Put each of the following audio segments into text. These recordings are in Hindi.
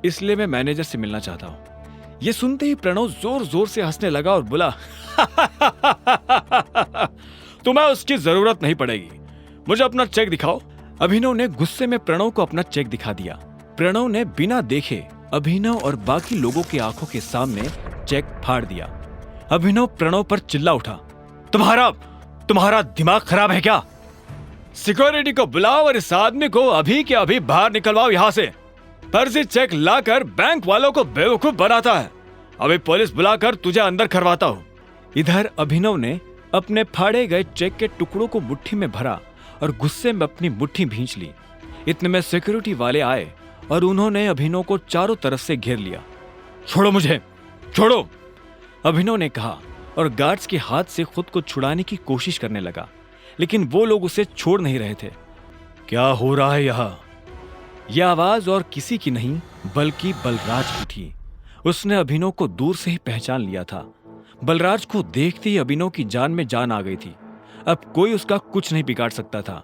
इसलिए मैं मैनेजर से मिलना चाहता हूँ। ये सुनते ही प्रणव जोर जोर से हंसने लगा और बोला, तुम्हें उसकी जरूरत नहीं पड़ेगी, मुझे अपना चेक दिखाओ। अभिनव ने गुस्से में प्रणव को अपना चेक दिखा दिया। प्रणव ने बिना देखे अभिनव और बाकी लोगों की आंखों के सामने चेक फाड़ दिया। अभिनव प्रणव पर चिल्ला उठा, तुम्हारा दिमाग खराब है क्या? सिक्योरिटी को बुलाओ और इस आदमी को अभी के अभी बाहर निकलवाओ यहाँ से। फर्जी चेक लाकर बैंक वालों को बेवकूफ बनाता है। अभी पुलिस बुलाकर तुझे अंदर करवाता हूँ। इधर अभिनव ने अपने फाड़े गए चेक के टुकड़ों को मुट्ठी में भरा और गुस्से में अपनी मुट्ठी भींच ली। इतने में सिक्योरिटी वाले आए और उन्होंने अभिनव को चारों तरफ से घेर लिया। छोड़ो मुझे, छोड़ो, अभिनव ने कहा और गार्ड्स के हाथ से खुद को छुड़ाने की कोशिश करने लगा, लेकिन वो लोग उसे छोड़ नहीं रहे थे। क्या हो रहा है यहाँ? यह आवाज और किसी की नहीं बल्कि बलराज की थी। उसने अभिनव को दूर से ही पहचान लिया था। बलराज को देखते ही अभिनव की जान में जान आ गई थी। अब कोई उसका कुछ नहीं बिगाड़ सकता था।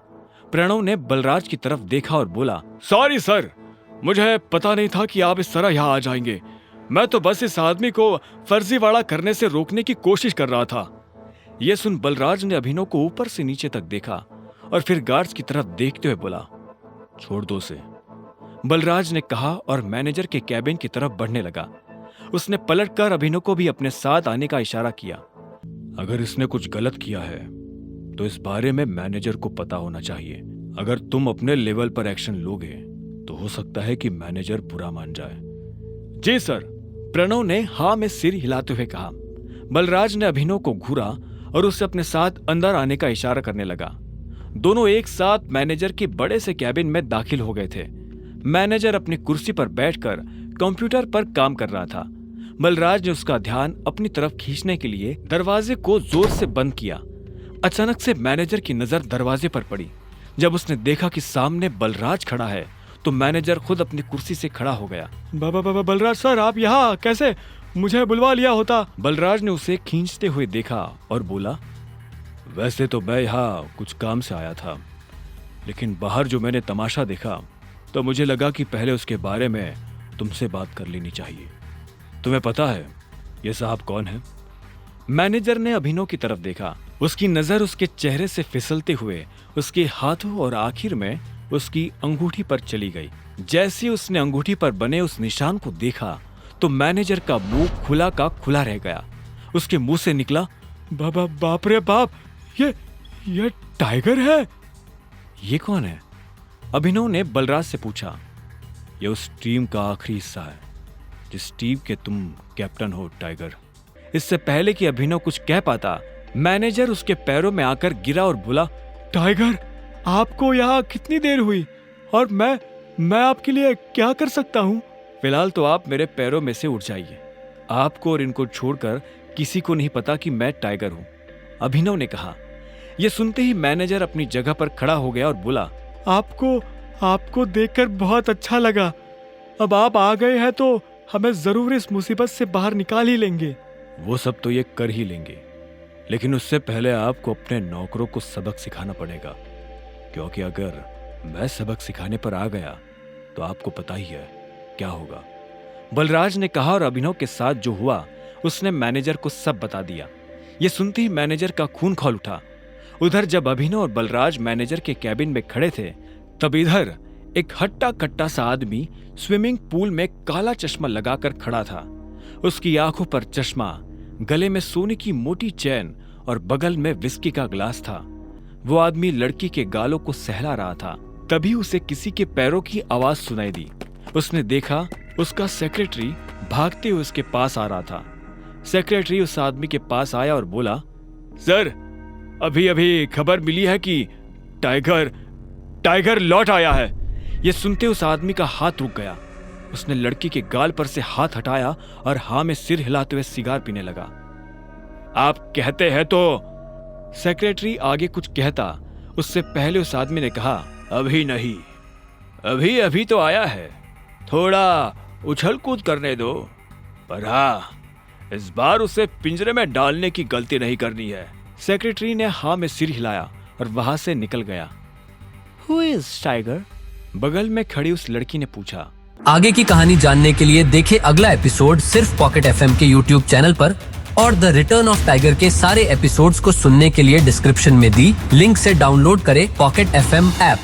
प्रणव ने बलराज की तरफ देखा और बोला, सॉरी सर, मुझे पता नहीं था कि आप इस तरह यहाँ आ जाएंगे। मैं तो बस इस आदमी को फर्जीवाड़ा करने से रोकने की कोशिश कर रहा था। यह सुन बलराज ने अभिनव को ऊपर से नीचे तक देखा और फिर गार्ड्स की तरफ देखते हुए बोला, छोड़ दो उसे, बलराज ने कहा और मैनेजर के कैबिन की तरफ बढ़ने लगा। उसने पलटकर अभिनव को भी अपने साथ आने का इशारा किया। अगर इसने कुछ गलत किया है तो इस बारे में मैनेजर को पता होना चाहिए। अगर तुम अपने लेवल पर एक्शन लोगे तो हो सकता है कि मैनेजर बुरा मान जाए। जी सर, प्रणव ने हाँ में सिर हिलाते हुए कहा। बलराज ने अभिनव को घूरा और उसे अपने साथ अंदर आने का इशारा करने लगा। दोनों एक साथ मैनेजर के बड़े से कैबिन में दाखिल हो गए थे। मैनेजर अपनी कुर्सी पर बैठकर कंप्यूटर पर काम कर रहा था। बलराज ने उसका ध्यान अपनी तरफ खींचने के लिए दरवाजे को जोर से बंद किया। अचानक से मैनेजर की नजर दरवाजे पर पड़ी। जब उसने देखा कि सामने बलराज खड़ा है तो मैनेजर खुद अपनी कुर्सी से खड़ा हो गया। बलराज सर, आप यहाँ कैसे? मुझे बुलवा लिया होता। बलराज ने उसे खींचते हुए देखा और बोला, वैसे तो मैं यहाँ कुछ काम से आया था, लेकिन बाहर जो मैंने तमाशा देखा तो मुझे लगा कि पहले उसके बारे में तुमसे बात कर लेनी चाहिए। तुम्हें पता है ये साहब कौन है? मैनेजर ने अभिनव की तरफ देखा। उसकी नजर उसके चेहरे से फिसलते हुए उसके हाथों और आखिर में उसकी अंगूठी पर चली गई। जैसे उसने अंगूठी पर बने उस निशान को देखा तो मैनेजर का मुंह खुला का खुला रह गया। उसके मुंह से निकला, बाप रे बाप, ये टाइगर है। ये कौन है? अभिनव ने बलराज से पूछा। ये उस टीम का आखिरी हिस्सा है जिस टीम के तुम कैप्टन हो, टाइगर। इससे पहले कि अभिनव कुछ कह पाता, मैनेजर उसके पैरों में आकर गिरा और बोला, टाइगर, आपको यहाँ कितनी देर हुई और मैं आपके लिए क्या कर सकता हूँ? फिलहाल तो आप मेरे पैरों में से उठ जाइए। आपको और इनको छोड़कर किसी को नहीं पता कि मैं टाइगर हूँ, अभिनव ने कहा। यह सुनते ही मैनेजर अपनी जगह पर खड़ा हो गया और बोला, आपको देखकर बहुत अच्छा लगा। अब आप आ गए हैं तो हमें जरूर इस मुसीबत से बाहर निकाल ही लेंगे। वो सब तो ये कर ही लेंगे, लेकिन उससे पहले आपको अपने नौकरों को सबक सिखाना पड़ेगा, क्योंकि अगर मैं सबक सिखाने पर आ गया तो आपको पता ही है क्या होगा, बलराज ने कहा। और अभिनव के साथ जो हुआ उसने मैनेजर को सब बता दिया। ये सुनते ही मैनेजर का खून खौल उठा। उधर जब अभिनव और बलराज मैनेजर के कैबिन में खड़े थे, तब इधर एक हट्टा कट्टा सा आदमी स्विमिंग पूल में काला चश्मा लगाकर खड़ा था। उसकी आंखों पर चश्मा, गले में सोने की मोटी चैन और बगल में विस्की का ग्लास था। वो आदमी लड़की के गालों को सहला रहा था। तभी उसे किसी के पैरों की आवाज सुनाई दी। उसने देखा उसका सेक्रेटरी भागते हुए उसके पास आ रहा था। सेक्रेटरी उस आदमी के पास आया और बोला, सर, अभी खबर मिली है कि टाइगर लौट आया है। यह सुनते उस आदमी का हाथ रुक गया। उसने लड़की के गाल पर से हाथ हटाया और हाँ में सिर हिलाते हुए सिगार पीने लगा। आप कहते हैं तो? सेक्रेटरी आगे कुछ कहता उससे पहले उस आदमी ने कहा, अभी नहीं, अभी तो आया है, थोड़ा उछल कूद करने दो, पर हाँ, इस बार उसे पिंजरे में डालने की गलती नहीं करनी है। सेक्रेटरी ने हाँ में सिर हिलाया और वहां से निकल गया। Who is tiger? बगल में खड़ी उस लड़की ने पूछा। आगे की कहानी जानने के लिए देखें अगला एपिसोड सिर्फ पॉकेट एफएम के यूट्यूब चैनल पर और द रिटर्न ऑफ टाइगर के सारे एपिसोड्स को सुनने के लिए डिस्क्रिप्शन में दी लिंक से डाउनलोड करें पॉकेट एफएम ऐप।